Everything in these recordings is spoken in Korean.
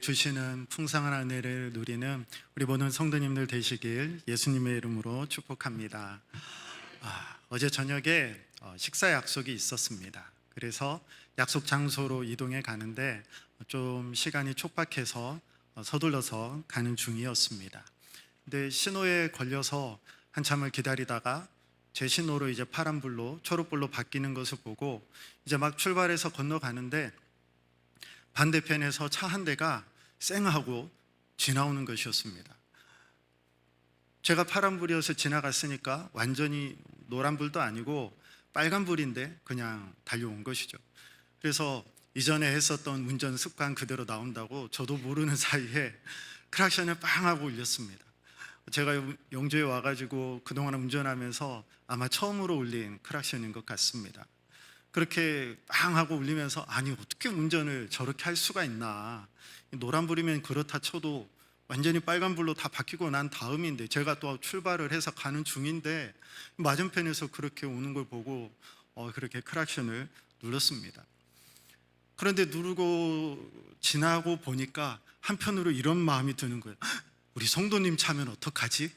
주시는 풍성한 은혜를 누리는 우리 모든 성도님들 되시길 예수님의 이름으로 축복합니다. 어제 저녁에 식사 약속이 있었습니다. 그래서 약속 장소로 이동해 가는데 좀 시간이 촉박해서 서둘러서 가는 중이었습니다. 근데 신호에 걸려서 한참을 기다리다가 제 신호로 이제 파란불로 초록불로 바뀌는 것을 보고 이제 막 출발해서 건너가는데 반대편에서 차 한 대가 쌩하고 지나오는 것이었습니다. 제가 파란불이어서 지나갔으니까 완전히 노란불도 아니고 빨간불인데 그냥 달려온 것이죠. 그래서 이전에 했었던 운전 습관 그대로 나온다고 저도 모르는 사이에 크락션을 빵 하고 울렸습니다. 제가 영주에 와가지고 그동안 운전하면서 아마 처음으로 울린 크락션인 것 같습니다. 그렇게 빵 하고 울리면서 아니 어떻게 운전을 저렇게 할 수가 있나, 노란불이면 그렇다 쳐도 완전히 빨간불로 다 바뀌고 난 다음인데 제가 또 출발을 해서 가는 중인데 맞은편에서 그렇게 오는 걸 보고 그렇게 크락션을 눌렀습니다. 그런데 누르고 지나고 보니까 한편으로 이런 마음이 드는 거예요. 우리 성도님 차면 어떡하지?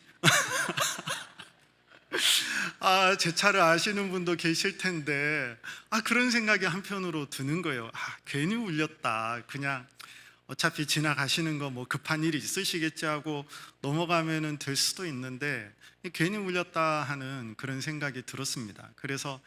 제 차를 아시는 분도 계실 텐데 그런 생각이 한편으로 드는 거예요. 괜히 울렸다. 그냥 어차피 지나가시는 거 뭐 급한 일이 있으시겠지 하고 넘어가면은 될 수도 있는데 괜히 울렸다 하는 그런 생각이 들었습니다. 그래서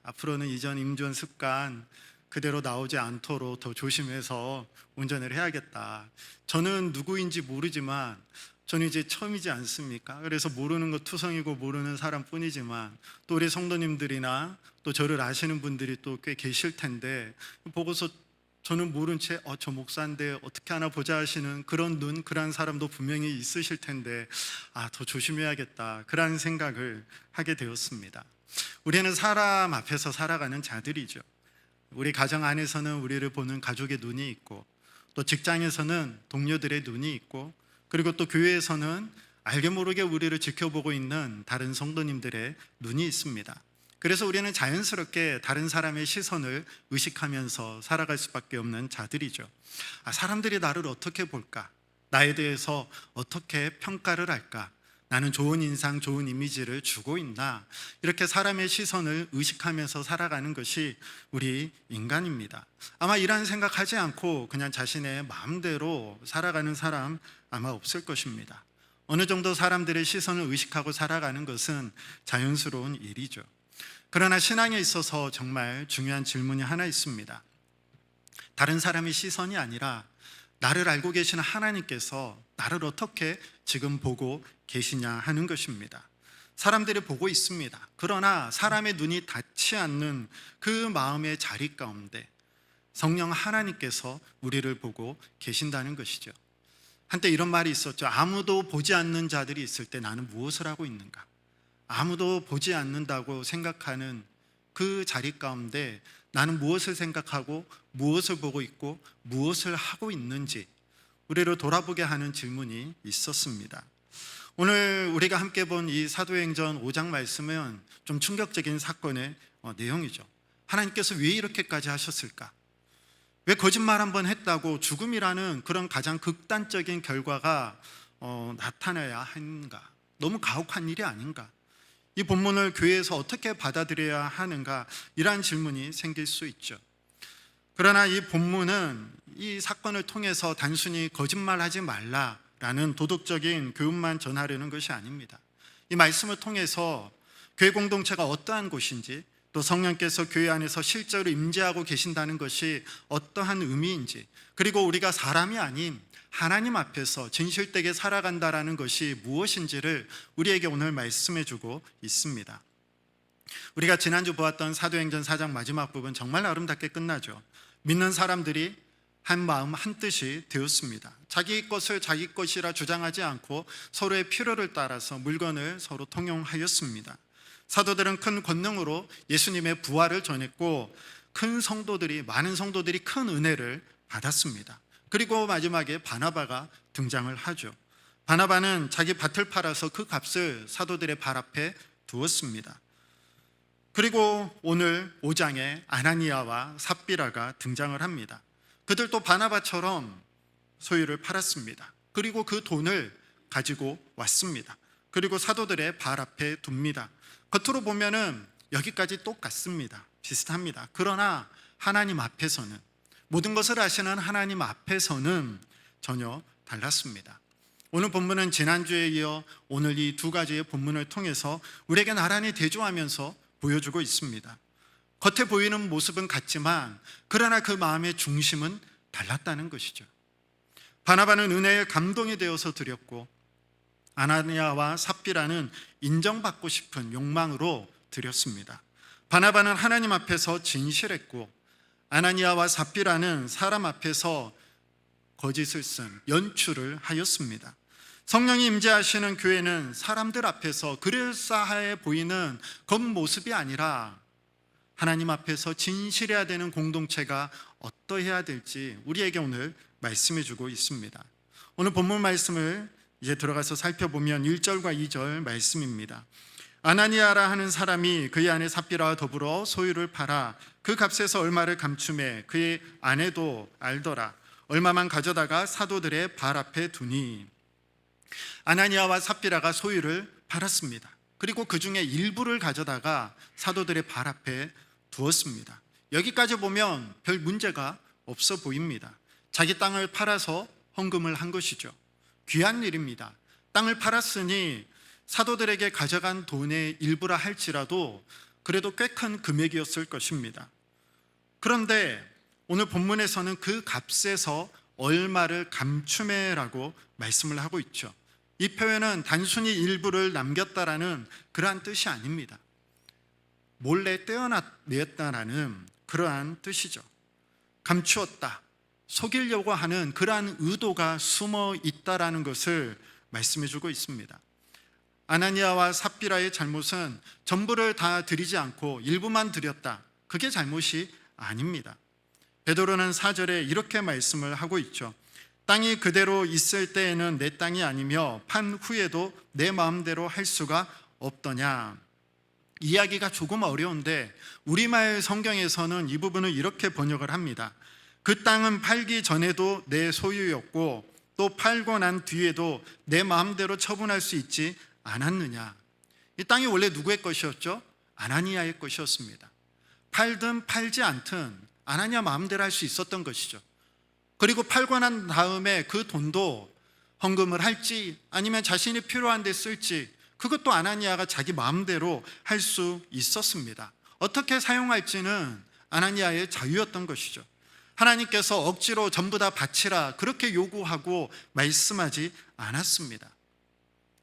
앞으로는 이전 임전 습관 그대로 나오지 않도록 더 조심해서 운전을 해야겠다. 저는 누구인지 모르지만 저는 이제 처음이지 않습니까? 그래서 모르는 거 투성이고 모르는 사람뿐이지만 또 우리 성도님들이나 또 저를 아시는 분들이 또 꽤 계실 텐데 보고서 저는 모른 채 저 목사인데 어떻게 하나 보자 하시는 그런 눈, 그런 사람도 분명히 있으실 텐데 더 조심해야겠다, 그런 생각을 하게 되었습니다. 우리는 사람 앞에서 살아가는 자들이죠. 우리 가정 안에서는 우리를 보는 가족의 눈이 있고 또 직장에서는 동료들의 눈이 있고 그리고 또 교회에서는 알게 모르게 우리를 지켜보고 있는 다른 성도님들의 눈이 있습니다. 그래서 우리는 자연스럽게 다른 사람의 시선을 의식하면서 살아갈 수밖에 없는 자들이죠. 사람들이 나를 어떻게 볼까? 나에 대해서 어떻게 평가를 할까? 나는 좋은 인상, 좋은 이미지를 주고 있나? 이렇게 사람의 시선을 의식하면서 살아가는 것이 우리 인간입니다. 아마 이런 생각하지 않고 그냥 자신의 마음대로 살아가는 사람 아마 없을 것입니다. 어느 정도 사람들의 시선을 의식하고 살아가는 것은 자연스러운 일이죠. 그러나 신앙에 있어서 정말 중요한 질문이 하나 있습니다. 다른 사람의 시선이 아니라 나를 알고 계시는 하나님께서 나를 어떻게 지금 보고 계시냐 하는 것입니다. 사람들이 보고 있습니다. 그러나 사람의 눈이 닿지 않는 그 마음의 자리 가운데 성령 하나님께서 우리를 보고 계신다는 것이죠. 한때 이런 말이 있었죠. 아무도 보지 않는 자들이 있을 때 나는 무엇을 하고 있는가? 아무도 보지 않는다고 생각하는 그 자리 가운데 나는 무엇을 생각하고 무엇을 보고 있고 무엇을 하고 있는지 우리를 돌아보게 하는 질문이 있었습니다. 오늘 우리가 함께 본 이 사도행전 5장 말씀은 좀 충격적인 사건의 내용이죠. 하나님께서 왜 이렇게까지 하셨을까? 왜 거짓말 한번 했다고 죽음이라는 그런 가장 극단적인 결과가 나타나야 하는가? 너무 가혹한 일이 아닌가? 이 본문을 교회에서 어떻게 받아들여야 하는가? 이러한 질문이 생길 수 있죠. 그러나 이 본문은 이 사건을 통해서 단순히 거짓말하지 말라라는 도덕적인 교훈만 전하려는 것이 아닙니다. 이 말씀을 통해서 교회 공동체가 어떠한 곳인지, 또 성령께서 교회 안에서 실제로 임재하고 계신다는 것이 어떠한 의미인지, 그리고 우리가 사람이 아닌 하나님 앞에서 진실되게 살아간다라는 것이 무엇인지를 우리에게 오늘 말씀해 주고 있습니다. 우리가 지난주 보았던 사도행전 4장 마지막 부분 정말 아름답게 끝나죠. 믿는 사람들이 한 마음 한 뜻이 되었습니다. 자기 것을 자기 것이라 주장하지 않고 서로의 필요를 따라서 물건을 서로 통용하였습니다. 사도들은 큰 권능으로 예수님의 부활을 전했고 많은 성도들이 큰 은혜를 받았습니다. 그리고 마지막에 바나바가 등장을 하죠. 바나바는 자기 밭을 팔아서 그 값을 사도들의 발 앞에 두었습니다. 그리고 오늘 5장에 아나니아와 삽비라가 등장을 합니다. 그들도 바나바처럼 소유를 팔았습니다. 그리고 그 돈을 가지고 왔습니다. 그리고 사도들의 발 앞에 둡니다. 겉으로 보면은 여기까지 똑같습니다. 비슷합니다. 그러나 하나님 앞에서는, 모든 것을 아시는 하나님 앞에서는 전혀 달랐습니다. 오늘 본문은 지난주에 이어 오늘 이 두 가지의 본문을 통해서 우리에게 나란히 대조하면서 보여주고 있습니다. 겉에 보이는 모습은 같지만 그러나 그 마음의 중심은 달랐다는 것이죠. 바나바는 은혜에 감동이 되어서 드렸고, 아나니아와 삽비라는 인정받고 싶은 욕망으로 드렸습니다. 바나바는 하나님 앞에서 진실했고, 아나니아와 삽비라는 사람 앞에서 거짓을 쓴 연출을 하였습니다. 성령이 임재하시는 교회는 사람들 앞에서 그럴싸해 보이는 겉모습이 아니라 하나님 앞에서 진실해야 되는 공동체가 어떠해야 될지 우리에게 오늘 말씀해 주고 있습니다. 오늘 본문 말씀을 이제 들어가서 살펴보면 1절과 2절 말씀입니다. 아나니아라 하는 사람이 그의 아내 삽비라와 더불어 소유를 팔아 그 값에서 얼마를 감춤해 그의 아내도 알더라. 얼마만 가져다가 사도들의 발 앞에 두니. 아나니아와 삽비라가 소유를 팔았습니다. 그리고 그 중에 일부를 가져다가 사도들의 발 앞에 두었습니다. 여기까지 보면 별 문제가 없어 보입니다. 자기 땅을 팔아서 헌금을 한 것이죠. 귀한 일입니다. 땅을 팔았으니 사도들에게 가져간 돈의 일부라 할지라도 그래도 꽤 큰 금액이었을 것입니다. 그런데 오늘 본문에서는 그 값에서 얼마를 감춤해라고 말씀을 하고 있죠. 이 표현은 단순히 일부를 남겼다라는 그러한 뜻이 아닙니다. 몰래 떼어냈다라는 그러한 뜻이죠. 감추었다, 속이려고 하는 그러한 의도가 숨어 있다라는 것을 말씀해 주고 있습니다. 아나니아와 삽비라의 잘못은 전부를 다 드리지 않고 일부만 드렸다, 그게 잘못이 아닙니다. 베드로는 4절에 이렇게 말씀을 하고 있죠. 땅이 그대로 있을 때에는 내 땅이 아니며 판 후에도 내 마음대로 할 수가 없더냐. 이야기가 조금 어려운데 우리말 성경에서는 이 부분을 이렇게 번역을 합니다. 그 땅은 팔기 전에도 내 소유였고 또 팔고 난 뒤에도 내 마음대로 처분할 수 있지 않았느냐. 이 땅이 원래 누구의 것이었죠? 아나니아의 것이었습니다. 팔든 팔지 않든 아나니아 마음대로 할 수 있었던 것이죠. 그리고 팔고 난 다음에 그 돈도 헌금을 할지 아니면 자신이 필요한 데 쓸지 그것도 아나니아가 자기 마음대로 할 수 있었습니다. 어떻게 사용할지는 아나니아의 자유였던 것이죠. 하나님께서 억지로 전부 다 바치라 그렇게 요구하고 말씀하지 않았습니다.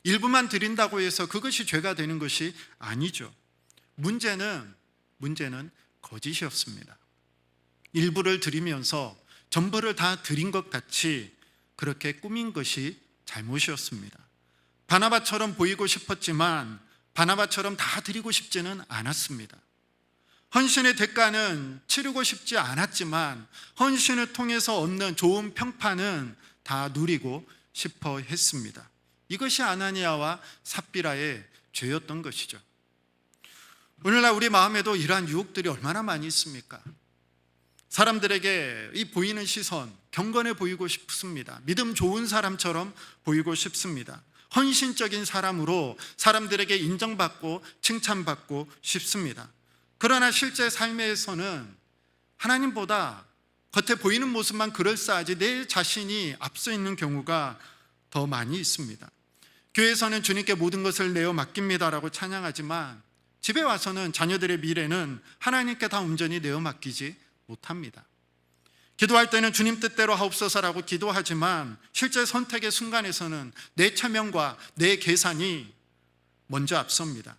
일부만 드린다고 해서 그것이 죄가 되는 것이 아니죠. 문제는 거짓이었습니다. 일부를 드리면서 전부를 다 드린 것 같이 그렇게 꾸민 것이 잘못이었습니다. 바나바처럼 보이고 싶었지만 바나바처럼 다 드리고 싶지는 않았습니다. 헌신의 대가는 치르고 싶지 않았지만 헌신을 통해서 얻는 좋은 평판은 다 누리고 싶어 했습니다. 이것이 아나니아와 삽비라의 죄였던 것이죠. 오늘날 우리 마음에도 이러한 유혹들이 얼마나 많이 있습니까? 사람들에게 이 보이는 시선, 경건해 보이고 싶습니다. 믿음 좋은 사람처럼 보이고 싶습니다. 헌신적인 사람으로 사람들에게 인정받고 칭찬받고 싶습니다. 그러나 실제 삶에서는 하나님보다 겉에 보이는 모습만 그럴싸하지 내 자신이 앞서 있는 경우가 더 많이 있습니다. 교회에서는 주님께 모든 것을 내어 맡깁니다라고 찬양하지만 집에 와서는 자녀들의 미래는 하나님께 다 온전히 내어 맡기지 못합니다. 기도할 때는 주님 뜻대로 하옵소서라고 기도하지만 실제 선택의 순간에서는 내 체면과 내 계산이 먼저 앞섭니다.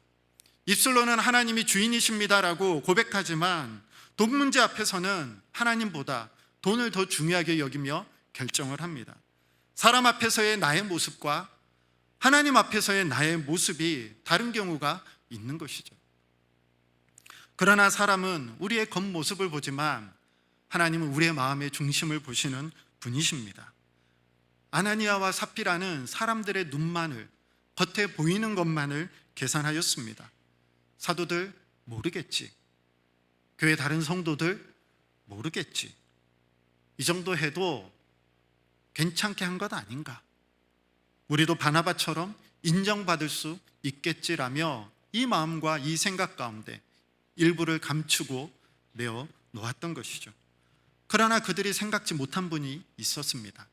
입술로는 하나님이 주인이십니다라고 고백하지만 돈 문제 앞에서는 하나님보다 돈을 더 중요하게 여기며 결정을 합니다. 사람 앞에서의 나의 모습과 하나님 앞에서의 나의 모습이 다른 경우가 있는 것이죠. 그러나 사람은 우리의 겉모습을 보지만 하나님은 우리의 마음의 중심을 보시는 분이십니다. 아나니아와 삽비라는 사람들의 눈만을, 겉에 보이는 것만을 계산하였습니다. 사도들 모르겠지, 교회 다른 성도들 모르겠지, 이 정도 해도 괜찮게 한 것 아닌가? 우리도 바나바처럼 인정받을 수 있겠지라며 이 마음과 이 생각 가운데 일부를 감추고 내어 놓았던 것이죠. 그러나 그들이 생각지 못한 분이 있었습니다.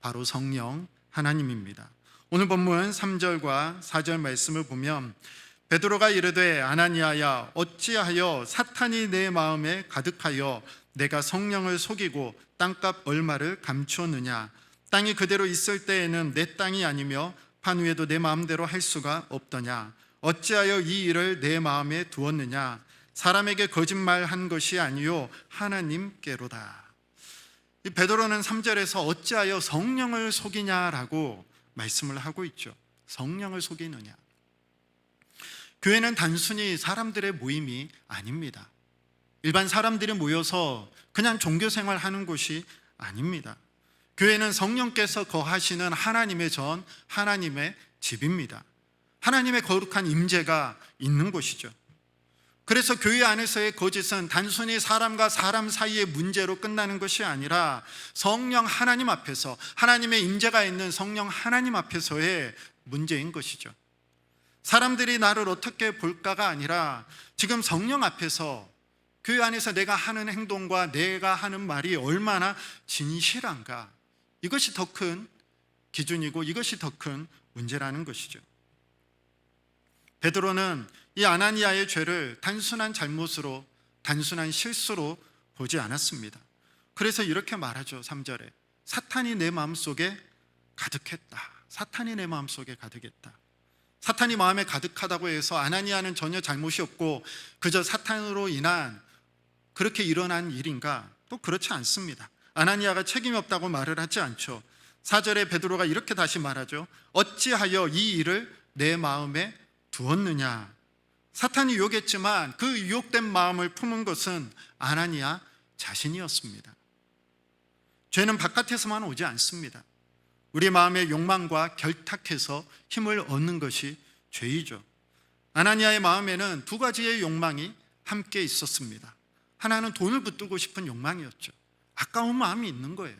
바로 성령 하나님입니다. 오늘 본문 3절과 4절 말씀을 보면 베드로가 이르되 아나니아야 어찌하여 사탄이 내 마음에 가득하여 내가 성령을 속이고 땅값 얼마를 감추었느냐. 땅이 그대로 있을 때에는 내 땅이 아니며 판후에도 내 마음대로 할 수가 없더냐. 어찌하여 이 일을 내 마음에 두었느냐. 사람에게 거짓말한 것이 아니요 하나님께로다. 이 베드로는 3절에서 어찌하여 성령을 속이냐라고 말씀을 하고 있죠. 성령을 속이느냐. 교회는 단순히 사람들의 모임이 아닙니다. 일반 사람들이 모여서 그냥 종교 생활하는 곳이 아닙니다. 교회는 성령께서 거하시는 하나님의 전, 하나님의 집입니다. 하나님의 거룩한 임재가 있는 곳이죠. 그래서 교회 안에서의 거짓은 단순히 사람과 사람 사이의 문제로 끝나는 것이 아니라 성령 하나님 앞에서, 하나님의 임재가 있는 성령 하나님 앞에서의 문제인 것이죠. 사람들이 나를 어떻게 볼까가 아니라 지금 성령 앞에서 교회 안에서 내가 하는 행동과 내가 하는 말이 얼마나 진실한가, 이것이 더 큰 기준이고 이것이 더 큰 문제라는 것이죠. 베드로는 이 아나니아의 죄를 단순한 잘못으로, 단순한 실수로 보지 않았습니다. 그래서 이렇게 말하죠. 3절에 사탄이 내 마음속에 가득했다. 사탄이 내 마음속에 가득했다. 사탄이 마음에 가득하다고 해서 아나니아는 전혀 잘못이 없고 그저 사탄으로 인한 그렇게 일어난 일인가? 또 그렇지 않습니다. 아나니아가 책임이 없다고 말을 하지 않죠. 4절에 베드로가 이렇게 다시 말하죠. 어찌하여 이 일을 내 마음에 두었느냐. 사탄이 유혹했지만 그 유혹된 마음을 품은 것은 아나니아 자신이었습니다. 죄는 바깥에서만 오지 않습니다. 우리 마음의 욕망과 결탁해서 힘을 얻는 것이 죄이죠. 아나니아의 마음에는 두 가지의 욕망이 함께 있었습니다. 하나는 돈을 붙들고 싶은 욕망이었죠. 아까운 마음이 있는 거예요.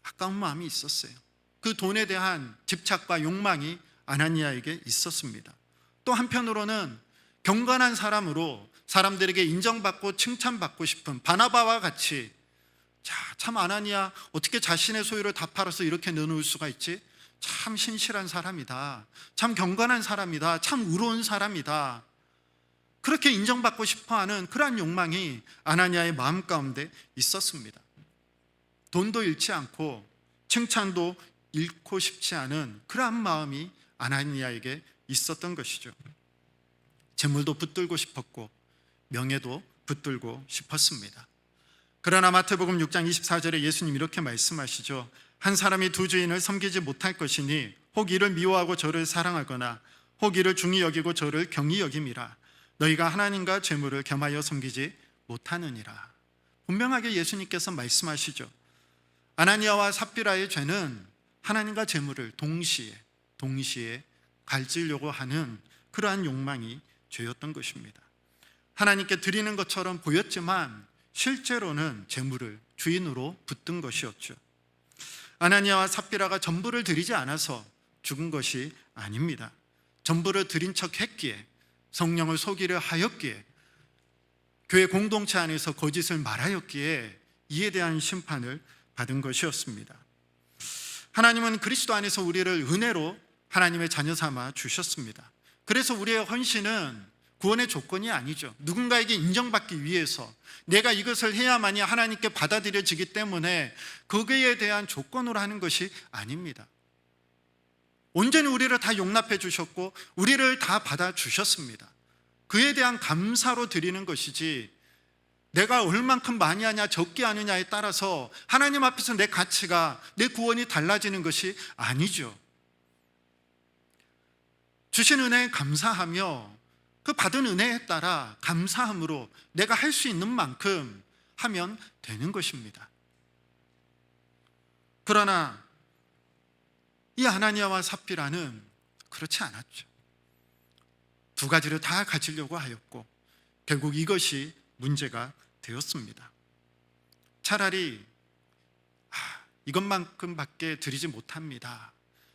아까운 마음이 있었어요. 그 돈에 대한 집착과 욕망이 아나니아에게 있었습니다. 또 한편으로는 경건한 사람으로 사람들에게 인정받고 칭찬받고 싶은 바나바와 같이, 참 아나니아 어떻게 자신의 소유를 다 팔아서 이렇게 내놓을 수가 있지? 참 신실한 사람이다. 참 경건한 사람이다. 참 의로운 사람이다. 그렇게 인정받고 싶어하는 그러한 욕망이 아나니아의 마음 가운데 있었습니다. 돈도 잃지 않고 칭찬도 잃고 싶지 않은 그러한 마음이 아나니아에게 있었던 것이죠. 재물도 붙들고 싶었고 명예도 붙들고 싶었습니다. 그러나 마태복음 6장 24절에 예수님 이렇게 말씀하시죠. 한 사람이 두 주인을 섬기지 못할 것이니 혹 이를 미워하고 저를 사랑하거나 혹 이를 중히 여기고 저를 경히 여김이라. 너희가 하나님과 재물을 겸하여 섬기지 못하느니라. 분명하게 예수님께서 말씀하시죠. 아나니아와 삽비라의 죄는 하나님과 재물을 동시에 가지려고 하는 그러한 욕망이 죄였던 것입니다. 하나님께 드리는 것처럼 보였지만 실제로는 재물을 주인으로 붙든 것이었죠. 아나니아와 삽비라가 전부를 드리지 않아서 죽은 것이 아닙니다. 전부를 드린 척 했기에, 성령을 속이려 하였기에, 교회 공동체 안에서 거짓을 말하였기에 이에 대한 심판을 받은 것이었습니다. 하나님은 그리스도 안에서 우리를 은혜로 하나님의 자녀 삼아 주셨습니다. 그래서 우리의 헌신은 구원의 조건이 아니죠. 누군가에게 인정받기 위해서 내가 이것을 해야만이 하나님께 받아들여지기 때문에 거기에 대한 조건으로 하는 것이 아닙니다. 온전히 우리를 다 용납해 주셨고 우리를 다 받아주셨습니다. 그에 대한 감사로 드리는 것이지, 내가 얼만큼 많이 하냐 적게 하느냐에 따라서 하나님 앞에서 내 가치가, 내 구원이 달라지는 것이 아니죠. 주신 은혜에 감사하며 그 받은 은혜에 따라 감사함으로 내가 할 수 있는 만큼 하면 되는 것입니다. 그러나 이 아나니아와 삽비라는 그렇지 않았죠. 두 가지를 다 가지려고 하였고 결국 이것이 문제가 되었습니다. 차라리 이것만큼밖에 드리지 못합니다.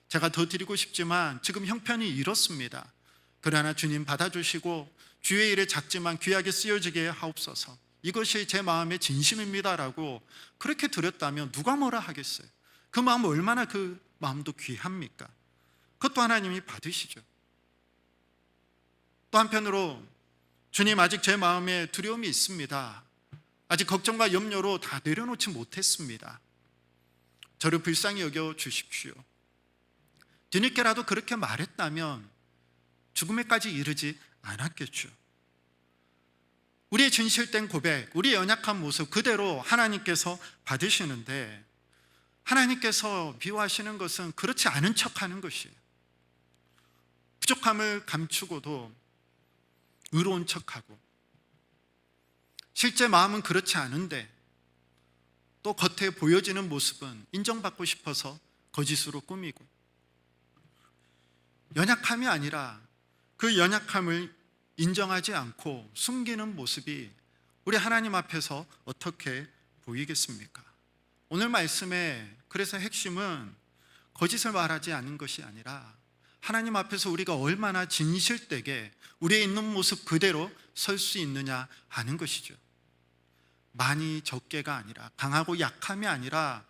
제가 더 드리고 싶지만 지금 형편이 이렇습니다. 그러나 주님 받아주시고 주의 일에 작지만 귀하게 쓰여지게 하옵소서. 이것이 제 마음의 진심입니다라고 그렇게 드렸다면 누가 뭐라 하겠어요? 그 마음 얼마나 그 마음도 귀합니까? 그것도 하나님이 받으시죠. 또 한편으로 주님, 아직 제 마음에 두려움이 있습니다. 아직 걱정과 염려로 다 내려놓지 못했습니다. 저를 불쌍히 여겨 주십시오. 뒤늦게라도 그렇게 말했다면 죽음에까지 이르지 않았겠죠. 우리의 진실된 고백, 우리의 연약한 모습 그대로 하나님께서 받으시는데, 하나님께서 미워하시는 것은 그렇지 않은 척하는 것이에요. 부족함을 감추고도 의로운 척하고, 실제 마음은 그렇지 않은데 또 겉에 보여지는 모습은 인정받고 싶어서 거짓으로 꾸미고, 연약함이 아니라 그 연약함을 인정하지 않고 숨기는 모습이 우리 하나님 앞에서 어떻게 보이겠습니까? 오늘 말씀의 그래서 핵심은 거짓을 말하지 않는 것이 아니라 하나님 앞에서 우리가 얼마나 진실되게 우리의 있는 모습 그대로 설 수 있느냐 하는 것이죠. 많이 적게가 아니라, 강하고 약함이 아니라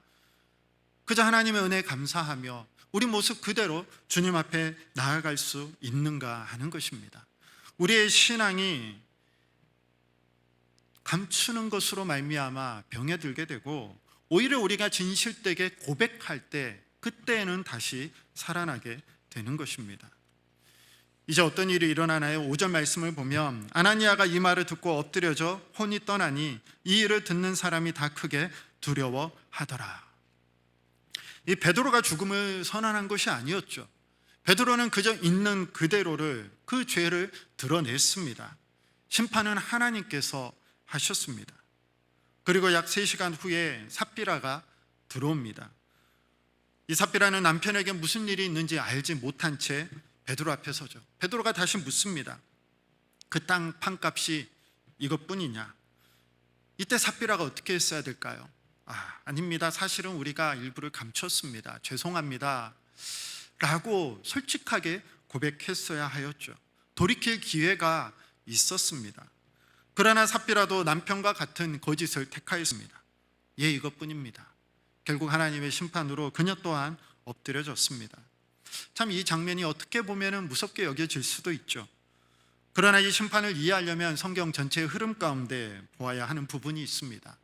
그저 하나님의 은혜에 감사하며 우리 모습 그대로 주님 앞에 나아갈 수 있는가 하는 것입니다. 우리의 신앙이 감추는 것으로 말미암아 병에 들게 되고, 오히려 우리가 진실되게 고백할 때 그때는 다시 살아나게 되는 것입니다. 이제 어떤 일이 일어나나요? 5절 말씀을 보면 아나니아가 이 말을 듣고 엎드려져 혼이 떠나니 이 일을 듣는 사람이 다 크게 두려워하더라. 이 베드로가 죽음을 선언한 것이 아니었죠. 베드로는 그저 있는 그대로를, 그 죄를 드러냈습니다. 심판은 하나님께서 하셨습니다. 그리고 약 3시간 후에 삽비라가 들어옵니다. 이 삽비라는 남편에게 무슨 일이 있는지 알지 못한 채 베드로 앞에 서죠. 베드로가 다시 묻습니다. 그 땅 판값이 이것뿐이냐? 이때 삽비라가 어떻게 했어야 될까요? 아닙니다. 사실은 우리가 일부를 감췄습니다. 죄송합니다. 라고 솔직하게 고백했어야 하였죠. 돌이킬 기회가 있었습니다. 그러나 삽비라도 남편과 같은 거짓을 택하였습니다. 예, 이것뿐입니다. 결국 하나님의 심판으로 그녀 또한 엎드려졌습니다. 참 이 장면이 어떻게 보면 무섭게 여겨질 수도 있죠. 그러나 이 심판을 이해하려면 성경 전체의 흐름 가운데 보아야 하는 부분이 있습니다.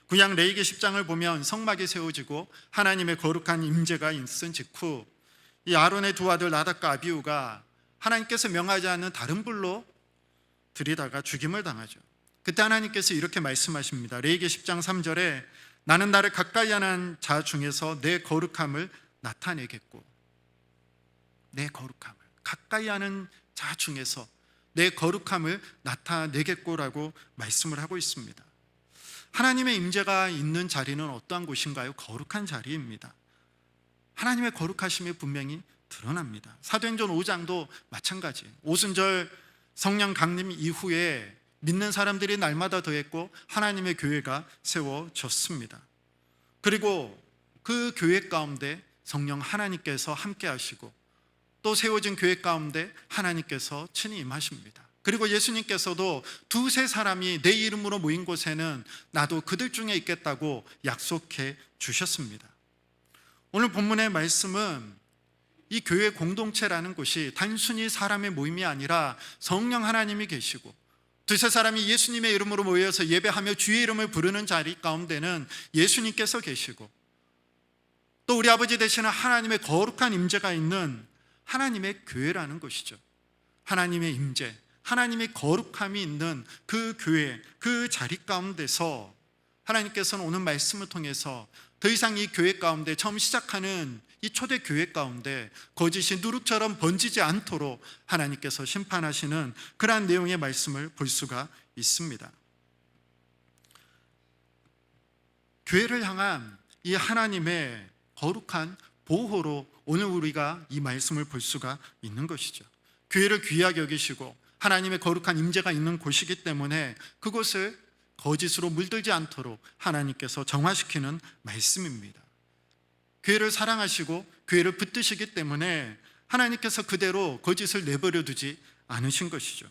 구약 레위기 10장을 보면 성막이 세워지고 하나님의 거룩한 임재가 있은 직후 이 아론의 두 아들 나답과 아비후가 하나님께서 명하지 않는 다른 불로 들이다가 죽임을 당하죠. 그때 하나님께서 이렇게 말씀하십니다. 레위기 10장 3절에 나는 나를 가까이 하는 자 중에서 내 거룩함을 나타내겠고, 내 거룩함을 가까이 하는 자 중에서 내 거룩함을 나타내겠고라고 말씀을 하고 있습니다. 하나님의 임재가 있는 자리는 어떠한 곳인가요? 거룩한 자리입니다. 하나님의 거룩하심이 분명히 드러납니다. 사도행전 5장도 마찬가지. 오순절 성령 강림 이후에 믿는 사람들이 날마다 더했고 하나님의 교회가 세워졌습니다. 그리고 그 교회 가운데 성령 하나님께서 함께 하시고 또 세워진 교회 가운데 하나님께서 친히 임하십니다. 그리고 예수님께서도 두세 사람이 내 이름으로 모인 곳에는 나도 그들 중에 있겠다고 약속해 주셨습니다. 오늘 본문의 말씀은 이 교회 공동체라는 곳이 단순히 사람의 모임이 아니라 성령 하나님이 계시고 두세 사람이 예수님의 이름으로 모여서 예배하며 주의 이름을 부르는 자리 가운데는 예수님께서 계시고 또 우리 아버지 되시는 하나님의 거룩한 임재가 있는 하나님의 교회라는 것이죠. 하나님의 임재, 하나님의 거룩함이 있는 그 교회, 그 자리 가운데서 하나님께서는 오늘 말씀을 통해서 더 이상 이 교회 가운데 처음 시작하는 이 초대 교회 가운데 거짓이 누룩처럼 번지지 않도록 하나님께서 심판하시는 그러한 내용의 말씀을 볼 수가 있습니다. 교회를 향한 이 하나님의 거룩한 보호로 오늘 우리가 이 말씀을 볼 수가 있는 것이죠. 교회를 귀하게 여기시고 하나님의 거룩한 임재가 있는 곳이기 때문에 그곳을 거짓으로 물들지 않도록 하나님께서 정화시키는 말씀입니다. 교회를 사랑하시고 교회를 붙드시기 때문에 하나님께서 그대로 거짓을 내버려 두지 않으신 것이죠.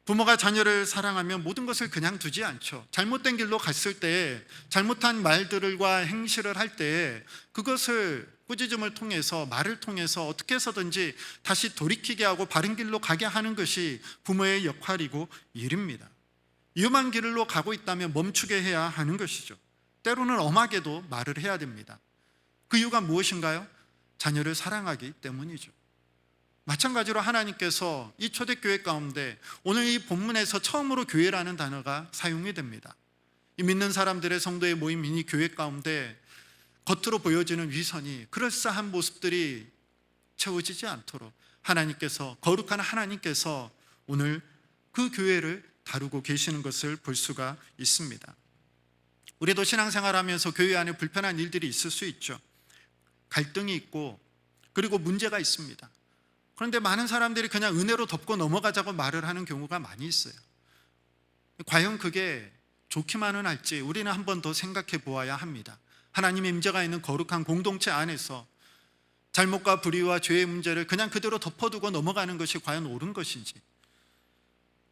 부모가 자녀를 사랑하면 모든 것을 그냥 두지 않죠. 잘못된 길로 갔을 때, 잘못한 말들과 행실을 할 때 그것을 꾸짖음을 통해서, 말을 통해서 어떻게 해서든지 다시 돌이키게 하고 바른 길로 가게 하는 것이 부모의 역할이고 일입니다. 위험한 길로 가고 있다면 멈추게 해야 하는 것이죠. 때로는 엄하게도 말을 해야 됩니다. 그 이유가 무엇인가요? 자녀를 사랑하기 때문이죠. 마찬가지로 하나님께서 이 초대교회 가운데 오늘 이 본문에서 처음으로 교회라는 단어가 사용이 됩니다. 이 믿는 사람들의 성도의 모임 이 교회 가운데 겉으로 보여지는 위선이, 그럴싸한 모습들이 채워지지 않도록 하나님께서, 거룩한 하나님께서 오늘 그 교회를 다루고 계시는 것을 볼 수가 있습니다. 우리도 신앙생활하면서 교회 안에 불편한 일들이 있을 수 있죠. 갈등이 있고 그리고 문제가 있습니다. 그런데 많은 사람들이 그냥 은혜로 덮고 넘어가자고 말을 하는 경우가 많이 있어요. 과연 그게 좋기만은 할지 우리는 한 번 더 생각해 보아야 합니다. 하나님의 임재가 있는 거룩한 공동체 안에서 잘못과 불의와 죄의 문제를 그냥 그대로 덮어두고 넘어가는 것이 과연 옳은 것인지,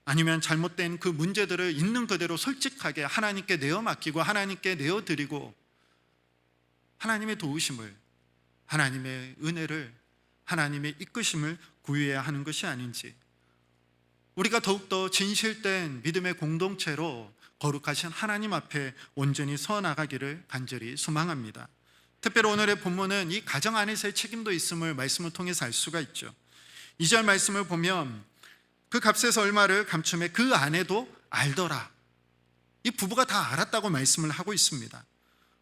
아니면 잘못된 그 문제들을 있는 그대로 솔직하게 하나님께 내어 맡기고 하나님께 내어드리고 하나님의 도우심을, 하나님의 은혜를, 하나님의 이끄심을 구해야 하는 것이 아닌지, 우리가 더욱더 진실된 믿음의 공동체로 거룩하신 하나님 앞에 온전히 서 나가기를 간절히 소망합니다. 특별히 오늘의 본문은 이 가정 안에서의 책임도 있음을 말씀을 통해서 알 수가 있죠. 2절 말씀을 보면 그 값에서 얼마를 감춤해 그 아내도 알더라. 이 부부가 다 알았다고 말씀을 하고 있습니다.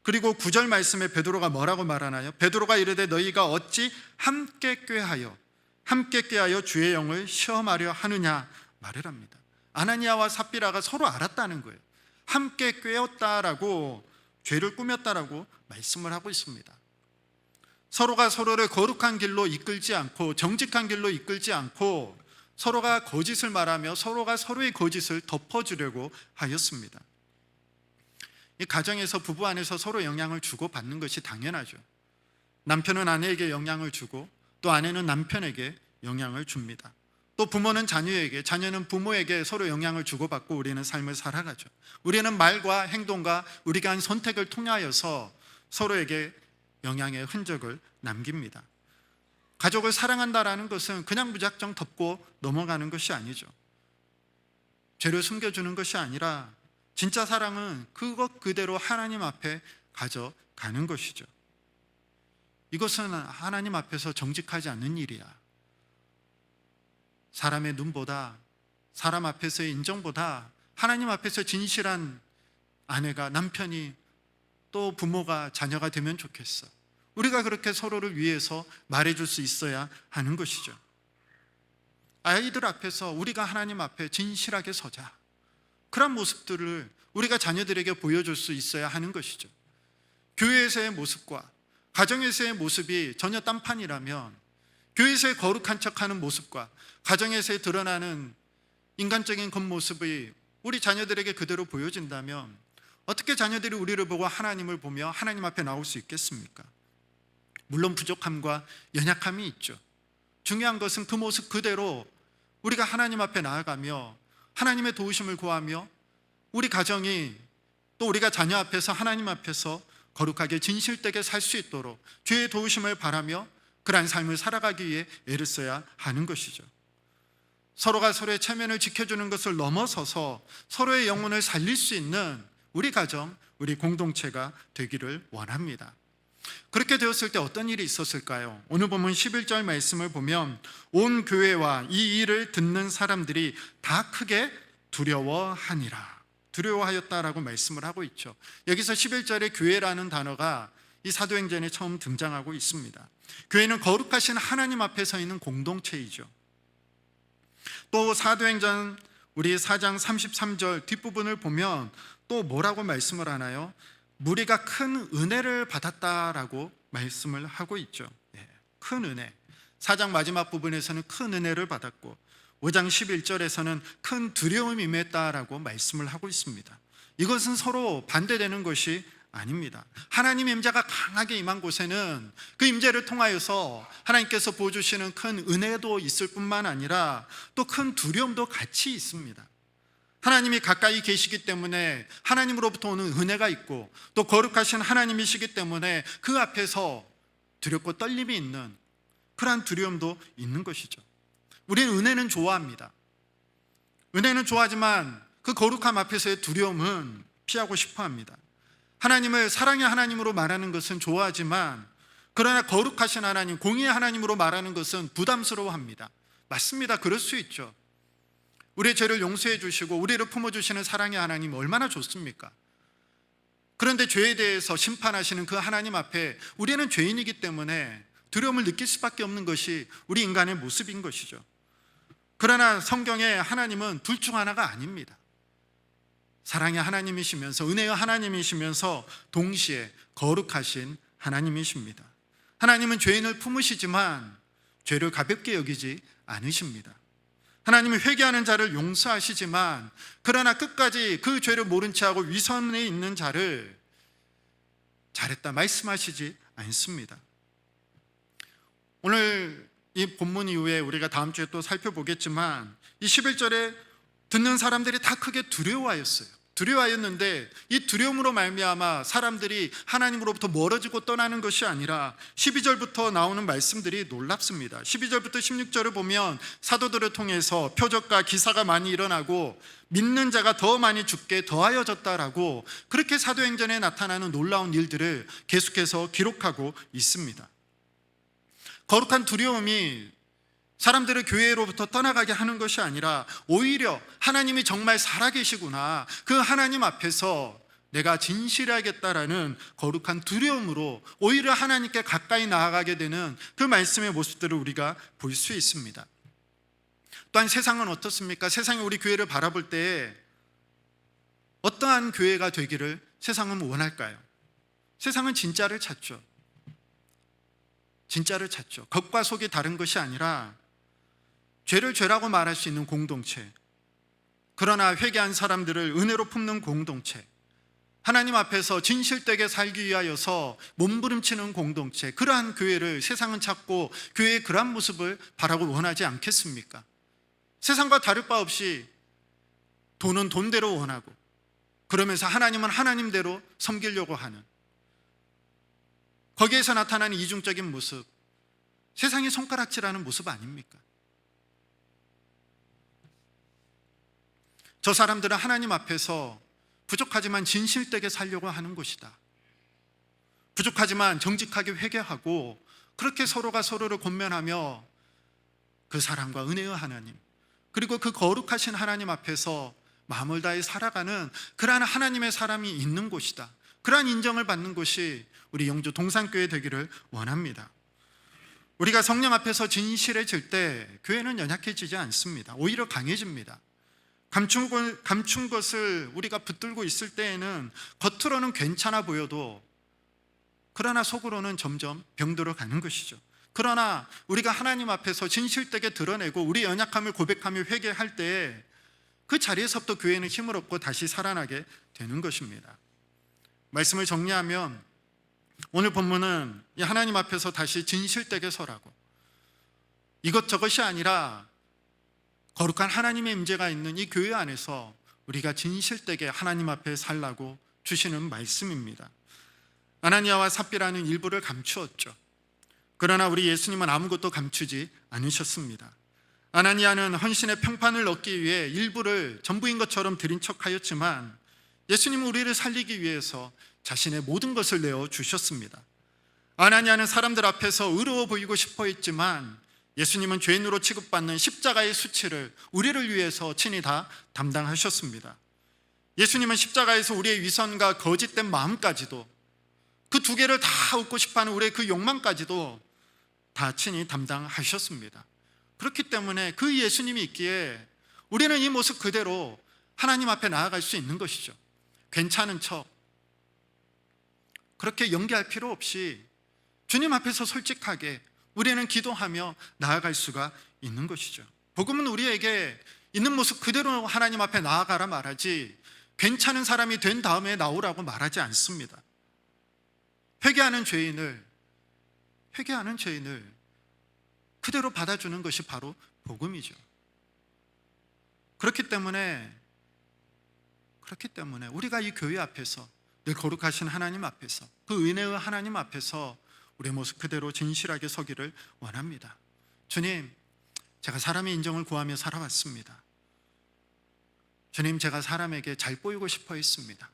그리고 9절 말씀에 베드로가 뭐라고 말하나요? 베드로가 이르되 너희가 어찌 함께 꾀하여 주의 영을 시험하려 하느냐 말을 합니다. 아나니아와 삽비라가 서로 알았다는 거예요. 함께 꾀었다라고, 죄를 꾸몄다라고 말씀을 하고 있습니다. 서로가 서로를 거룩한 길로 이끌지 않고, 정직한 길로 이끌지 않고 서로가 거짓을 말하며 서로가 서로의 거짓을 덮어주려고 하였습니다. 이 가정에서 부부 안에서 서로 영향을 주고받는 것이 당연하죠. 남편은 아내에게 영향을 주고 또 아내는 남편에게 영향을 줍니다. 또 부모는 자녀에게, 자녀는 부모에게 서로 영향을 주고받고 우리는 삶을 살아가죠. 우리는 말과 행동과 우리가 한 선택을 통하여서 서로에게 영향의 흔적을 남깁니다. 가족을 사랑한다라는 것은 그냥 무작정 덮고 넘어가는 것이 아니죠. 죄를 숨겨주는 것이 아니라 진짜 사랑은 그것 그대로 하나님 앞에 가져가는 것이죠. 이것은 하나님 앞에서 정직하지 않는 일이야. 사람의 눈보다, 사람 앞에서의 인정보다 하나님 앞에서 진실한 아내가, 남편이, 또 부모가, 자녀가 되면 좋겠어. 우리가 그렇게 서로를 위해서 말해줄 수 있어야 하는 것이죠. 아이들 앞에서 우리가 하나님 앞에 진실하게 서자. 그런 모습들을 우리가 자녀들에게 보여줄 수 있어야 하는 것이죠. 교회에서의 모습과 가정에서의 모습이 전혀 딴판이라면, 교회에서의 거룩한 척하는 모습과 가정에서 드러나는 인간적인 겉모습이 우리 자녀들에게 그대로 보여진다면 어떻게 자녀들이 우리를 보고 하나님을 보며 하나님 앞에 나올 수 있겠습니까? 물론 부족함과 연약함이 있죠. 중요한 것은 그 모습 그대로 우리가 하나님 앞에 나아가며 하나님의 도우심을 구하며 우리 가정이, 또 우리가 자녀 앞에서 하나님 앞에서 거룩하게 진실되게 살 수 있도록 주의 도우심을 바라며 그러한 삶을 살아가기 위해 애를 써야 하는 것이죠. 서로가 서로의 체면을 지켜주는 것을 넘어서서 서로의 영혼을 살릴 수 있는 우리 가정, 우리 공동체가 되기를 원합니다. 그렇게 되었을 때 어떤 일이 있었을까요? 오늘 보면 11절 말씀을 보면 온 교회와 이 일을 듣는 사람들이 다 크게 두려워하였다라고 말씀을 하고 있죠. 여기서 11절에 교회라는 단어가 이 사도행전에 처음 등장하고 있습니다. 교회는 거룩하신 하나님 앞에 서 있는 공동체이죠. 또 사도행전 우리 4장 33절 뒷부분을 보면 또 뭐라고 말씀을 하나요? 무리가 큰 은혜를 받았다라고 말씀을 하고 있죠. 큰 은혜. 4장 마지막 부분에서는 큰 은혜를 받았고 5장 11절에서는 큰 두려움이 임했다라고 말씀을 하고 있습니다. 이것은 서로 반대되는 것이 아닙니다. 하나님의 임재가 강하게 임한 곳에는 그 임재를 통하여서 하나님께서 부어주시는 큰 은혜도 있을 뿐만 아니라 또 큰 두려움도 같이 있습니다. 하나님이 가까이 계시기 때문에 하나님으로부터 오는 은혜가 있고, 또 거룩하신 하나님이시기 때문에 그 앞에서 두렵고 떨림이 있는 그러한 두려움도 있는 것이죠. 우리는 은혜는 좋아합니다. 은혜는 좋아하지만 그 거룩함 앞에서의 두려움은 피하고 싶어 합니다. 하나님을 사랑의 하나님으로 말하는 것은 좋아하지만, 그러나 거룩하신 하나님, 공의의 하나님으로 말하는 것은 부담스러워합니다. 맞습니다. 그럴 수 있죠. 우리의 죄를 용서해 주시고 우리를 품어주시는 사랑의 하나님 얼마나 좋습니까? 그런데 죄에 대해서 심판하시는 그 하나님 앞에 우리는 죄인이기 때문에 두려움을 느낄 수밖에 없는 것이 우리 인간의 모습인 것이죠. 그러나 성경에 하나님은 둘 중 하나가 아닙니다. 사랑의 하나님이시면서 은혜의 하나님이시면서 동시에 거룩하신 하나님이십니다. 하나님은 죄인을 품으시지만 죄를 가볍게 여기지 않으십니다. 하나님은 회개하는 자를 용서하시지만, 그러나 끝까지 그 죄를 모른 채 하고 위선에 있는 자를 잘했다 말씀하시지 않습니다. 오늘 이 본문 이후에 우리가 다음 주에 또 살펴보겠지만, 이 11절에 듣는 사람들이 다 크게 두려워하였는데 이 두려움으로 말미암아 사람들이 하나님으로부터 멀어지고 떠나는 것이 아니라 12절부터 나오는 말씀들이 놀랍습니다. 12절부터 16절을 보면 사도들을 통해서 표적과 기사가 많이 일어나고 믿는 자가 더 많이 죽게 더하여졌다라고, 그렇게 사도행전에 나타나는 놀라운 일들을 계속해서 기록하고 있습니다. 거룩한 두려움이 사람들을 교회로부터 떠나가게 하는 것이 아니라 오히려 하나님이 정말 살아계시구나, 그 하나님 앞에서 내가 진실하겠다라는 거룩한 두려움으로 오히려 하나님께 가까이 나아가게 되는 그 말씀의 모습들을 우리가 볼 수 있습니다. 또한 세상은 어떻습니까? 세상이 우리 교회를 바라볼 때 어떠한 교회가 되기를 세상은 원할까요? 세상은 진짜를 찾죠. 겉과 속이 다른 것이 아니라 죄를 죄라고 말할 수 있는 공동체, 그러나 회개한 사람들을 은혜로 품는 공동체, 하나님 앞에서 진실되게 살기 위하여서 몸부림치는 공동체, 그러한 교회를 세상은 찾고 교회의 그러한 모습을 바라고 원하지 않겠습니까? 세상과 다를 바 없이 돈은 돈대로 원하고, 그러면서 하나님은 하나님대로 섬기려고 하는, 거기에서 나타나는 이중적인 모습, 세상이 손가락질하는 모습 아닙니까? 저 사람들은 하나님 앞에서 부족하지만 진실되게 살려고 하는 것이다. 부족하지만 정직하게 회개하고 그렇게 서로가 서로를 권면하며 그 사랑과 은혜의 하나님, 그리고 그 거룩하신 하나님 앞에서 마음을 다해 살아가는 그러한 하나님의 사람이 있는 곳이다. 그러한 인정을 받는 곳이 우리 영주 동산교회 되기를 원합니다. 우리가 성령 앞에서 진실해질 때 교회는 연약해지지 않습니다. 오히려 강해집니다. 감춘 것을 우리가 붙들고 있을 때에는 겉으로는 괜찮아 보여도 그러나 속으로는 점점 병들어 가는 것이죠. 그러나 우리가 하나님 앞에서 진실되게 드러내고 우리 연약함을 고백하며 회개할 때 그 자리에서부터 교회는 힘을 얻고 다시 살아나게 되는 것입니다. 말씀을 정리하면 오늘 본문은 하나님 앞에서 다시 진실되게 서라고, 이것저것이 아니라 거룩한 하나님의 임재가 있는 이 교회 안에서 우리가 진실되게 하나님 앞에 살라고 주시는 말씀입니다. 아나니아와 삽비라는 일부를 감추었죠. 그러나 우리 예수님은 아무것도 감추지 않으셨습니다. 아나니아는 헌신의 평판을 얻기 위해 일부를 전부인 것처럼 드린 척하였지만 예수님은 우리를 살리기 위해서 자신의 모든 것을 내어주셨습니다. 아나니아는 사람들 앞에서 의로워 보이고 싶어 했지만 예수님은 죄인으로 취급받는 십자가의 수치를 우리를 위해서 친히 다 담당하셨습니다. 예수님은 십자가에서 우리의 위선과 거짓된 마음까지도, 그 두 개를 다 얻고 싶어하는 우리의 그 욕망까지도 다 친히 담당하셨습니다. 그렇기 때문에 그 예수님이 있기에 우리는 이 모습 그대로 하나님 앞에 나아갈 수 있는 것이죠. 괜찮은 척 그렇게 연기할 필요 없이 주님 앞에서 솔직하게 우리는 기도하며 나아갈 수가 있는 것이죠. 복음은 우리에게 있는 모습 그대로 하나님 앞에 나아가라 말하지, 괜찮은 사람이 된 다음에 나오라고 말하지 않습니다. 회개하는 죄인을 그대로 받아주는 것이 바로 복음이죠. 그렇기 때문에 우리가 이 교회 앞에서, 늘 거룩하신 하나님 앞에서, 그 은혜의 하나님 앞에서 우리의 모습 그대로 진실하게 서기를 원합니다. 주님, 제가 사람의 인정을 구하며 살아왔습니다. 주님, 제가 사람에게 잘 보이고 싶어 했습니다.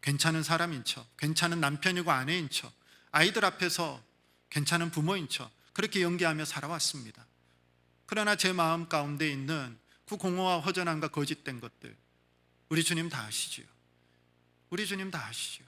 괜찮은 사람인 척, 괜찮은 남편이고 아내인 척, 아이들 앞에서 괜찮은 부모인 척 그렇게 연기하며 살아왔습니다. 그러나 제 마음 가운데 있는 그 공허와 허전함과 거짓된 것들, 우리 주님 다 아시지요. 우리 주님 다 아시지요.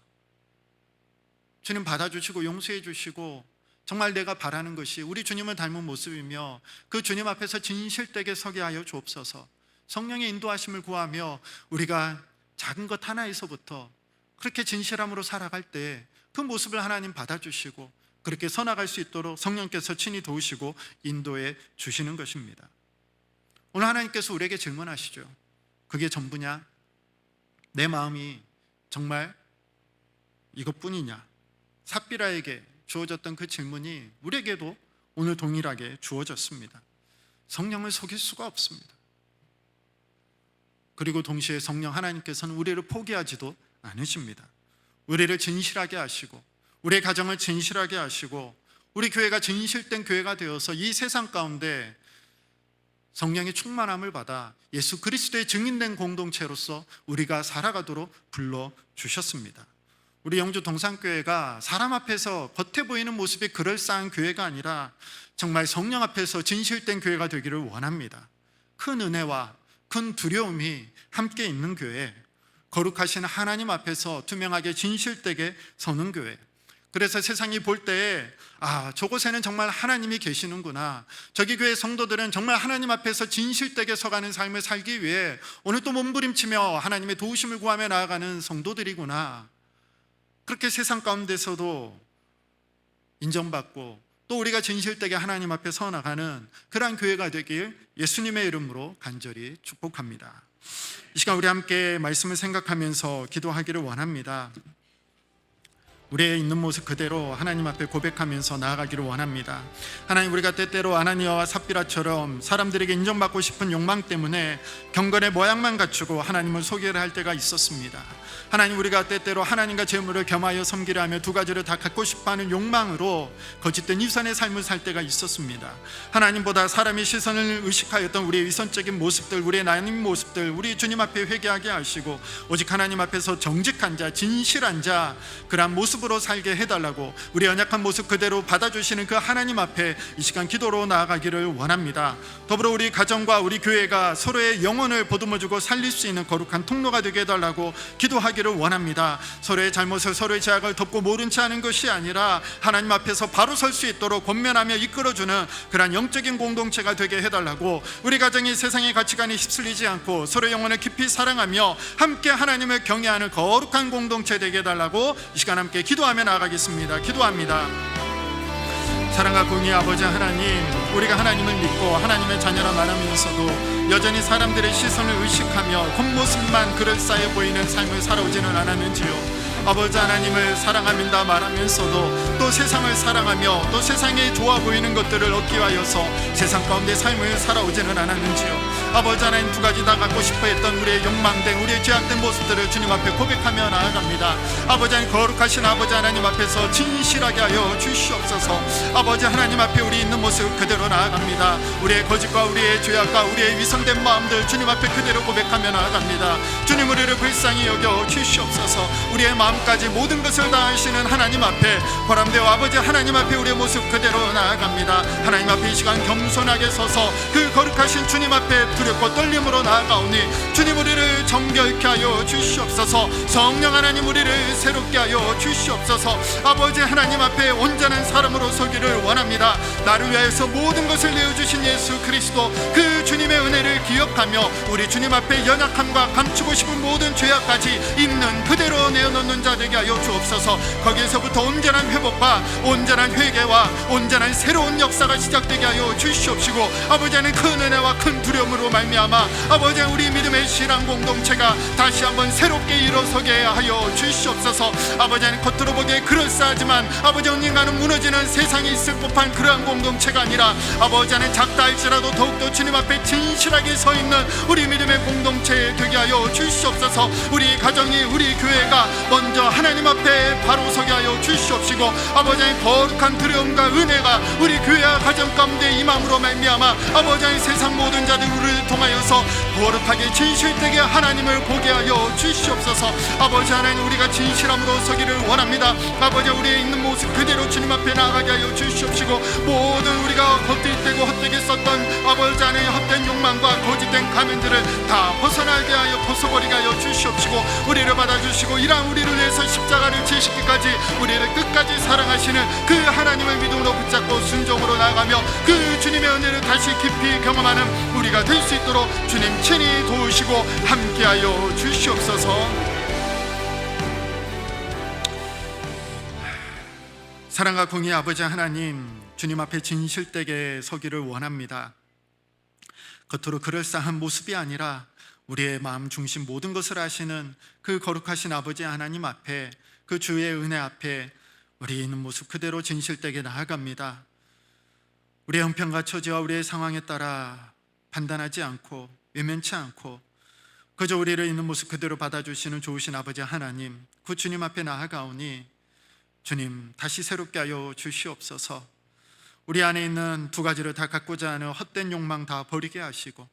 주님 받아주시고 용서해 주시고, 정말 내가 바라는 것이 우리 주님을 닮은 모습이며 그 주님 앞에서 진실되게 서게 하여 주옵소서. 성령의 인도하심을 구하며 우리가 작은 것 하나에서부터 그렇게 진실함으로 살아갈 때 그 모습을 하나님 받아주시고 그렇게 서나갈 수 있도록 성령께서 친히 도우시고 인도해 주시는 것입니다. 오늘 하나님께서 우리에게 질문하시죠. 그게 전부냐? 내 마음이 정말 이것뿐이냐? 삽비라에게 주어졌던 그 질문이 우리에게도 오늘 동일하게 주어졌습니다. 성령을 속일 수가 없습니다. 그리고 동시에 성령 하나님께서는 우리를 포기하지도 않으십니다. 우리를 진실하게 하시고, 우리의 가정을 진실하게 하시고, 우리 교회가 진실된 교회가 되어서 이 세상 가운데 성령의 충만함을 받아 예수 그리스도의 증인된 공동체로서 우리가 살아가도록 불러주셨습니다. 우리 영주 동산교회가 사람 앞에서 겉에 보이는 모습이 그럴싸한 교회가 아니라 정말 성령 앞에서 진실된 교회가 되기를 원합니다. 큰 은혜와 큰 두려움이 함께 있는 교회, 거룩하신 하나님 앞에서 투명하게 진실되게 서는 교회. 그래서 세상이 볼 때에 저곳에는 정말 하나님이 계시는구나, 저기 교회 성도들은 정말 하나님 앞에서 진실되게 서가는 삶을 살기 위해 오늘 또 몸부림치며 하나님의 도우심을 구하며 나아가는 성도들이구나, 그렇게 세상 가운데서도 인정받고 또 우리가 진실되게 하나님 앞에 서 나가는 그러한 교회가 되길 예수님의 이름으로 간절히 축복합니다. 이 시간 우리 함께 말씀을 생각하면서 기도하기를 원합니다. 우리의 있는 모습 그대로 하나님 앞에 고백하면서 나아가기를 원합니다. 하나님, 우리가 때때로 아나니아와 삽비라처럼 사람들에게 인정받고 싶은 욕망 때문에 경건의 모양만 갖추고 하나님을 소개를 할 때가 있었습니다. 하나님, 우리가 때때로 하나님과 재물을 겸하여 섬기려 하며 두 가지를 다 갖고 싶어하는 욕망으로 거짓된 위선의 삶을 살 때가 있었습니다. 하나님보다 사람의 시선을 의식하였던 우리의 위선적인 모습들, 우리의 나님 모습들, 우리 주님 앞에 회개하게 하시고 오직 하나님 앞에서 정직한 자, 진실한 자, 그러한 모습으로 살게 해달라고 우리 연약한 모습 그대로 받아주시는 그 하나님 앞에 이 시간 기도로 나아가기를 원합니다. 더불어 우리 가정과 우리 교회가 서로의 영혼을 보듬어주고 살릴 수 있는 거룩한 통로가 되게 해달라고 기도하기를 원합니다. 서로의 잘못을, 서로의 죄악을 덮고 모른 채 하는 것이 아니라 하나님 앞에서 바로 설 수 있도록 권면하며 이끌어주는 그러한 영적인 공동체가 되게 해달라고, 우리 가정이 세상의 가치관에 휩쓸리지 않고 서로의 영혼을 깊이 사랑하며 함께 하나님을 경외하는 거룩한 공동체 되게 해달라고 이 시간 함께 기도하며 나아가겠습니다. 기도합니다. 사랑과 공의 아버지 하나님, 우리가 하나님을 믿고 하나님의 자녀라 말하면서도 여전히 사람들의 시선을 의식하며 겉모습만 그럴싸해 보이는 삶을 살아오지는 않았는지요. 아버지 하나님을 사랑합니다 말하면서도 또 세상을 사랑하며 또 세상에 좋아 보이는 것들을 얻기 위하여서 세상 가운데 삶을 살아오지는 않았는지요. 아버지 하나님, 두 가지 다 갖고 싶어 했던 우리의 욕망된, 우리의 죄악된 모습들을 주님 앞에 고백하며 나아갑니다. 아버지 하나님, 거룩하신 아버지 하나님 앞에서 진실하게 하여 주시옵소서. 아버지 하나님 앞에 우리 있는 모습 그대로 나아갑니다. 우리의 거짓과 우리의 죄악과 우리의 위선된 마음들 주님 앞에 그대로 고백하며 나아갑니다. 주님, 우리를 불쌍히 여겨 주시옵소서. 우리의 마음까지 모든 것을 다하시는 하나님 앞에 보람되어 아버지 하나님 앞에 우리의 모습 그대로 나아갑니다. 하나님 앞에 이 시간 겸손하게 서서 그 거룩하신 주님 앞에 두렵고 떨림으로 나아가오니 주님, 우리를 정결케 하여 주시옵소서. 성령 하나님, 우리를 새롭게 하여 주시옵소서. 아버지 하나님 앞에 온전한 사람으로 서기를 원합니다. 나를 위하여서 모든 것을 내어주신 예수 그리스도, 그 주님의 은혜를 기억하며 우리 주님 앞에 연약함과 감추고 싶은 모든 죄악까지 있는 그대로 내어놓는 자 되게 하여 주옵소서. 거기에서부터 온전한 회복과 온전한 회개와 온전한 새로운 역사가 시작되게 하여 주시옵시고, 아버지 하나님 큰 은혜와 큰 두려움으로 말미암아 아버지 하나님 우리 믿음의 신앙 공동체가 다시 한번 새롭게 일어서게 하여 주시옵소서. 아버지 하나님 겉으로 보기에 그럴싸하지만 아버지 언젠가는 무너지는 세상에 있을 법한 그러한 공동체가 아니라 아버지 하나님 작다 할지라도 더욱더 주님 앞에 진실하게 서 있는 우리 믿음의 공동체 되게 하여 주시옵소서. 우리 가정이 우리 교회가 먼저 하나님 앞에 바로 서게 하여 주시옵시고, 아버지 하나님 거룩한 두려움과 은혜가 우리 교회와 가정 가운데 임함으로 말미암아 아버지 하나님 세상 모든 자들 우리를 통하여서 거룩하게 진실되게 하나님을 보게 하여 주시옵소서. 아버지 하나님 우리가 진실함으로 서기를 원합니다. 아버지 우리의 있는 모습 그대로 주님 앞에 나아가게 하여 주시옵시고, 모든 우리가 헛되고 헛되게 썼던 아버지 하나님 헛된 욕망과 거짓된 가면들을 다 벗어나게 하여 벗어버리게 하여 주시옵시고, 우리를 받아주시고 이러한 우리를 위해서 십자가를 지시기까지 우리를 끝까지 사랑하시는 그 하나님을 믿음으로 붙잡고 순종으로 나아가며 그 주님의 은혜를 다시 깊이 경험하는 우리가 될 수 있도록 주님 친히 도우시고 함께하여 주시옵소서. 사랑과 공의 아버지 하나님, 주님 앞에 진실되게 서기를 원합니다. 겉으로 그럴싸한 모습이 아니라 우리의 마음 중심 모든 것을 아시는 그 거룩하신 아버지 하나님 앞에, 그 주의 은혜 앞에 우리 있는 모습 그대로 진실되게 나아갑니다. 우리의 형편과 처지와 우리의 상황에 따라 판단하지 않고 외면치 않고 그저 우리를 있는 모습 그대로 받아주시는 좋으신 아버지 하나님, 그 주님 앞에 나아가오니 주님 다시 새롭게 하여 주시옵소서. 우리 안에 있는 두 가지를 다 갖고자 하는 헛된 욕망 다 버리게 하시고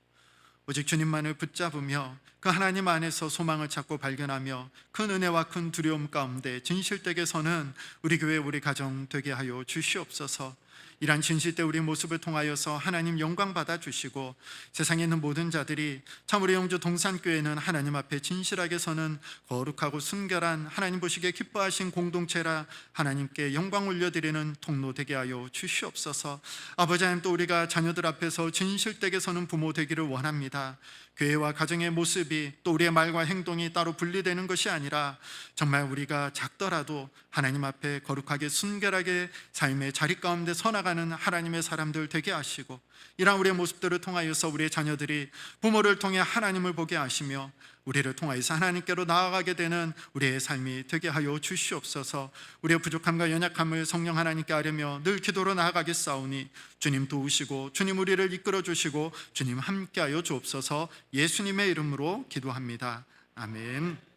오직 주님만을 붙잡으며 그 하나님 안에서 소망을 찾고 발견하며 큰 은혜와 큰 두려움 가운데 진실되게 서는 우리 교회 우리 가정 되게 하여 주시옵소서. 이러한 진실된 우리 모습을 통하여서 하나님 영광 받아주시고 세상에 있는 모든 자들이 참 우리 영주 동산교회는 하나님 앞에 진실하게 서는 거룩하고 순결한 하나님 보시기에 기뻐하신 공동체라 하나님께 영광 올려드리는 통로 되게 하여 주시옵소서. 아버지 하나님, 또 우리가 자녀들 앞에서 진실되게 서는 부모 되기를 원합니다. 교회와 가정의 모습이 또 우리의 말과 행동이 따로 분리되는 것이 아니라 정말 우리가 작더라도 하나님 앞에 거룩하게 순결하게 삶의 자리 가운데 서나가는 하나님의 사람들 되게 하시고, 이러한 우리의 모습들을 통하여서 우리의 자녀들이 부모를 통해 하나님을 보게 하시며 우리를 통하여서 하나님께로 나아가게 되는 우리의 삶이 되게 하여 주시옵소서. 우리의 부족함과 연약함을 성령 하나님께 아뢰며 늘 기도로 나아가겠사오니 주님 도우시고 주님 우리를 이끌어 주시고 주님 함께하여 주옵소서. 예수님의 이름으로 기도합니다. 아멘.